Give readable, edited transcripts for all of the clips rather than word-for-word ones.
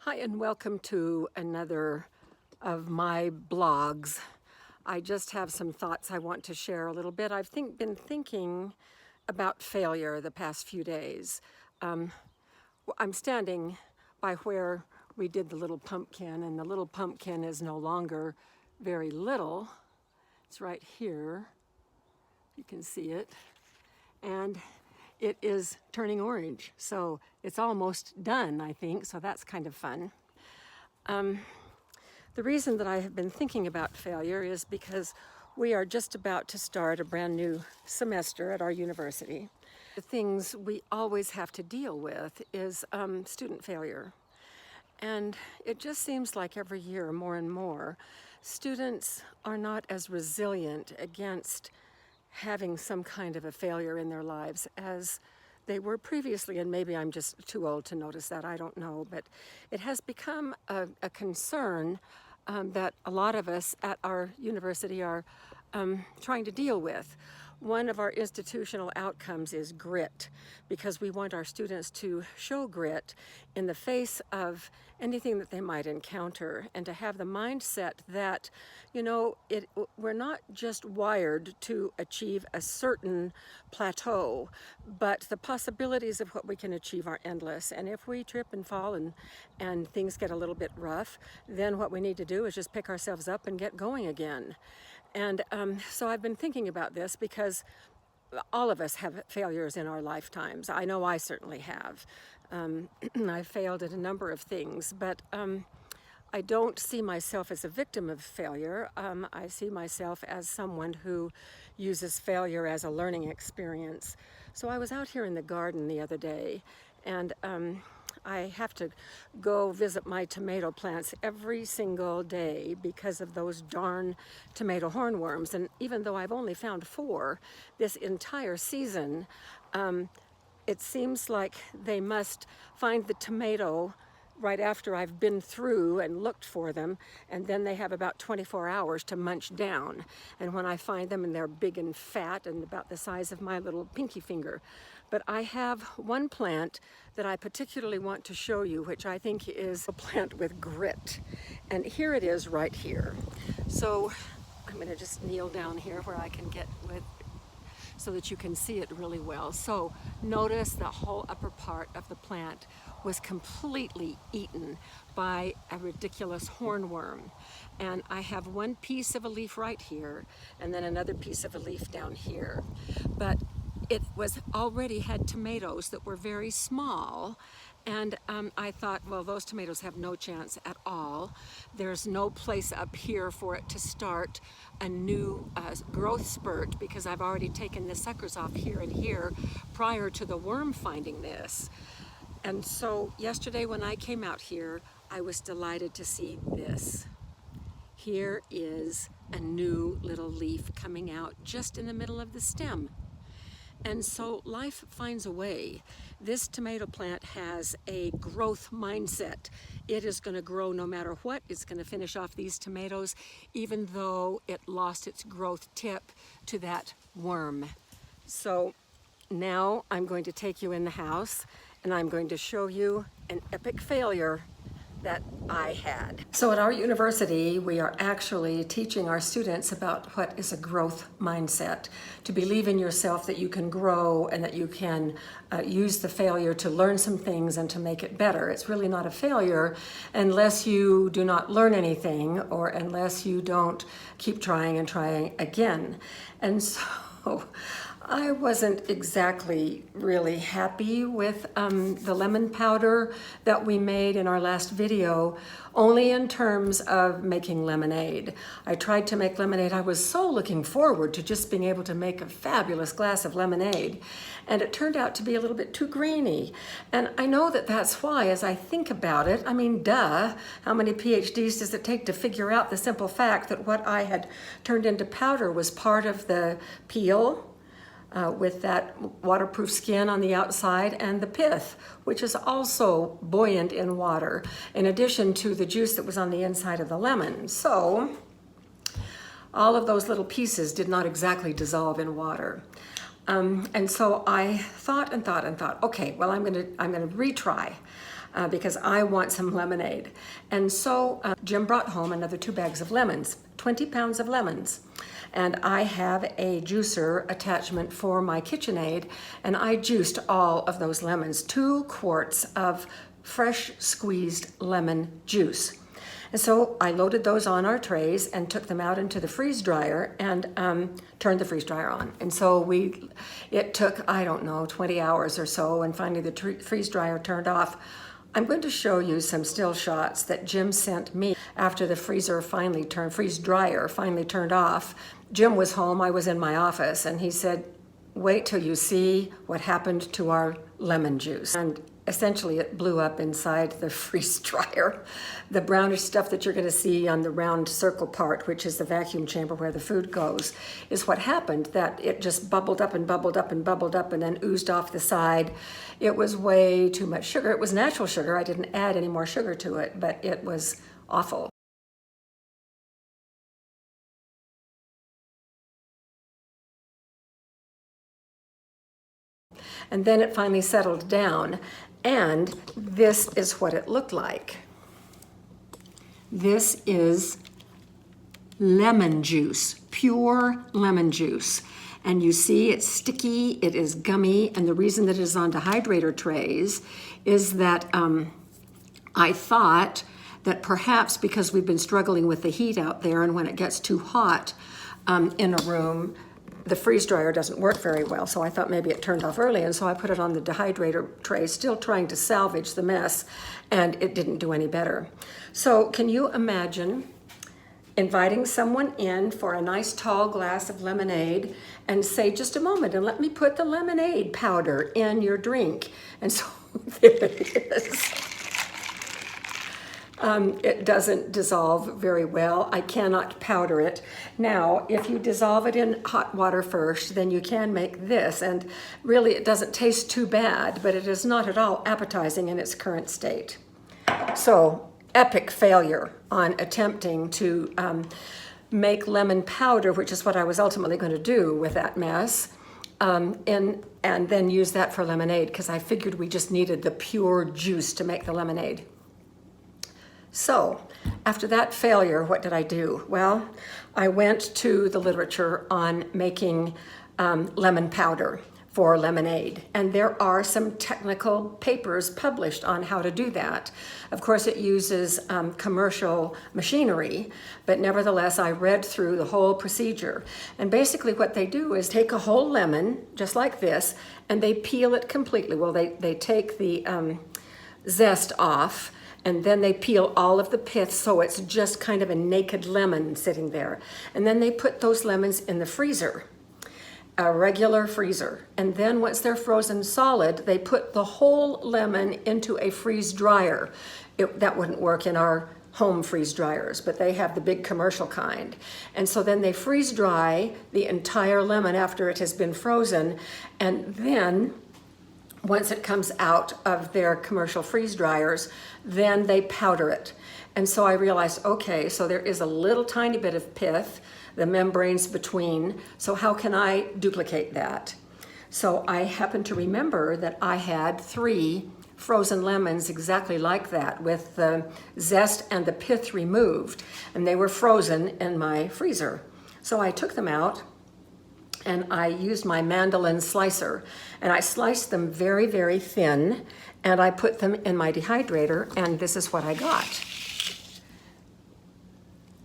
Hi, and welcome to another of my blogs. I just have some thoughts I want to share a little bit. Been thinking about failure the past few days. I'm standing by where we did the little pumpkin, and the little pumpkin is no longer very little. It's right here. You can see it. And it is turning orange. So it's almost done, I think. So that's kind of fun. The reason that I have been thinking about failure is because we are just about to start a brand new semester at our university. The things we always have to deal with is student failure. And it just seems like every year, more and more, students are not as resilient against having some kind of a failure in their lives as they were previously, and maybe I'm just too old to notice that, I don't know, but it has become a concern that a lot of us at our university are trying to deal with. One of our institutional outcomes is grit, because we want our students to show grit in the face of anything that they might encounter, and to have the mindset that, we're not just wired to achieve a certain plateau, but the possibilities of what we can achieve are endless. And if we trip and fall and things get a little bit rough, then what we need to do is just pick ourselves up and get going again. And so I've been thinking about this because all of us have failures in our lifetimes. I know I certainly have. I've failed at a number of things, but I don't see myself as a victim of failure. I see myself as someone who uses failure as a learning experience. So I was out here in the garden the other day, and I have to go visit my tomato plants every single day because of those darn tomato hornworms. And even though I've only found 4 this entire season, it seems like they must find the tomato right after I've been through and looked for them, and then they have about 24 hours to munch down. And when I find them, and they're big and fat and about the size of my little pinky finger. But I have one plant that I particularly want to show you, which I think is a plant with grit. And here it is right here. So I'm going to just kneel down here where I can get with so that you can see it really well. So notice the whole upper part of the plant was completely eaten by a ridiculous hornworm. And I have one piece of a leaf right here, and then another piece of a leaf down here. But it was already had tomatoes that were very small, and I thought, well, those tomatoes have no chance at all. There's no place up here for it to start a new growth spurt, because I've already taken the suckers off here and here prior to the worm finding this. And so yesterday when I came out here, I was delighted to see this. Here is a new little leaf coming out just in the middle of the stem. And so life finds a way. This tomato plant has a growth mindset. It is going to grow no matter what. It's going to finish off these tomatoes, even though it lost its growth tip to that worm. So now I'm going to take you in the house, and I'm going to show you an epic failure that I had. So at our university, we are actually teaching our students about what is a growth mindset, to believe in yourself that you can grow and that you can use the failure to learn some things and to make it better. It's really not a failure unless you do not learn anything, or unless you don't keep trying and trying again. And so I wasn't exactly really happy with the lemon powder that we made in our last video, only in terms of making lemonade. I tried to make lemonade. I was so looking forward to just being able to make a fabulous glass of lemonade, and it turned out to be a little bit too grainy. And I know that that's why, as I think about it, I mean, duh, how many PhDs does it take to figure out the simple fact that what I had turned into powder was part of the peel, with that waterproof skin on the outside, and the pith, which is also buoyant in water, in addition to the juice that was on the inside of the lemon. So all of those little pieces did not exactly dissolve in water. And so I thought, okay, well, I'm gonna retry. because I want some lemonade. And so Jim brought home another 2 bags of lemons, 20 pounds of lemons. And I have a juicer attachment for my KitchenAid, and I juiced all of those lemons, 2 quarts of fresh squeezed lemon juice. And so I loaded those on our trays and took them out into the freeze dryer and turned the freeze dryer on. And so it took, I don't know, 20 hours or so, and finally the freeze dryer turned off. I'm going to show you some still shots that Jim sent me after the freeze dryer finally turned off. Jim was home, I was in my office, and he said, wait till you see what happened to our lemon juice. And essentially it blew up inside the freeze dryer. The brownish stuff that you're gonna see on the round circle part, which is the vacuum chamber where the food goes, is what happened, that it just bubbled up and bubbled up and bubbled up and then oozed off the side. It was way too much sugar. It was natural sugar. I didn't add any more sugar to it, but it was awful. And then it finally settled down, and this is what it looked like. This is lemon juice, pure lemon juice. And you see it's sticky, it is gummy, and the reason that it is on dehydrator trays is that I thought that perhaps because we've been struggling with the heat out there, and when it gets too hot in a room, the freeze dryer doesn't work very well. So I thought maybe it turned off early, and so I put it on the dehydrator tray, still trying to salvage the mess, and it didn't do any better. So can you imagine inviting someone in for a nice tall glass of lemonade and say, just a moment, and let me put the lemonade powder in your drink? And so there it is. It doesn't dissolve very well. I cannot powder it. Now, if you dissolve it in hot water first, then you can make this. And really, it doesn't taste too bad, but it is not at all appetizing in its current state. So, epic failure on attempting to make lemon powder, which is what I was ultimately going to do with that mess, and then use that for lemonade, because I figured we just needed the pure juice to make the lemonade. So, after that failure, what did I do? Well, I went to the literature on making lemon powder for lemonade, and there are some technical papers published on how to do that. Of course, it uses commercial machinery, but nevertheless, I read through the whole procedure. And basically what they do is take a whole lemon, just like this, and they peel it completely. Well, they take the zest off, and then they peel all of the pith, so it's just kind of a naked lemon sitting there. And then they put those lemons in the freezer, a regular freezer. And then once they're frozen solid, they put the whole lemon into a freeze dryer. That wouldn't work in our home freeze dryers, but they have the big commercial kind. And so then they freeze dry the entire lemon after it has been frozen, and then once it comes out of their commercial freeze dryers, then they powder it. And so I realized, okay, so there is a little tiny bit of pith, the membranes between, so how can I duplicate that? So I happened to remember that I had 3 frozen lemons exactly like that, with the zest and the pith removed, and they were frozen in my freezer. So I took them out, and I used my mandolin slicer, and I sliced them very, very thin, and I put them in my dehydrator, and this is what I got.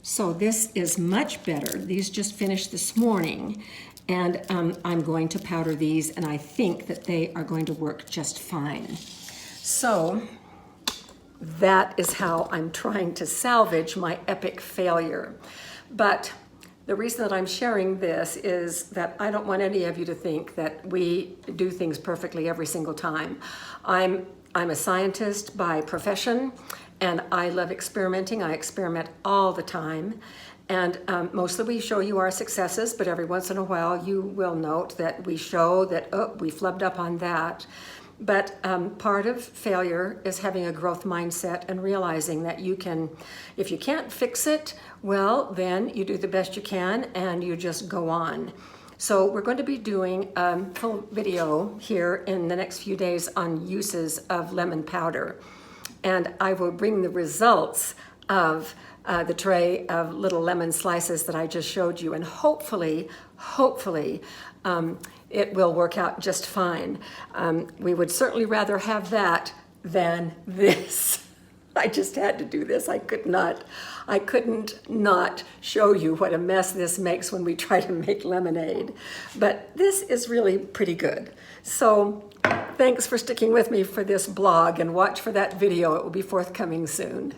So this is much better. These just finished this morning, and I'm going to powder these, and I think that they are going to work just fine. So that is how I'm trying to salvage my epic failure. But the reason that I'm sharing this is that I don't want any of you to think that we do things perfectly every single time. I'm a scientist by profession, and I love experimenting. I experiment all the time. And mostly we show you our successes, but every once in a while you will note that we show that, oh, we flubbed up on that. But part of failure is having a growth mindset and realizing that you can, if you can't fix it, well, then you do the best you can and you just go on. So we're going to be doing a full video here in the next few days on uses of lemon powder. and I will bring the results of the tray of little lemon slices that I just showed you, and hopefully, it will work out just fine. We would certainly rather have that than this. I just had to do this. I couldn't not show you what a mess this makes when we try to make lemonade. But this is really pretty good. So thanks for sticking with me for this blog, and watch for that video. It will be forthcoming soon.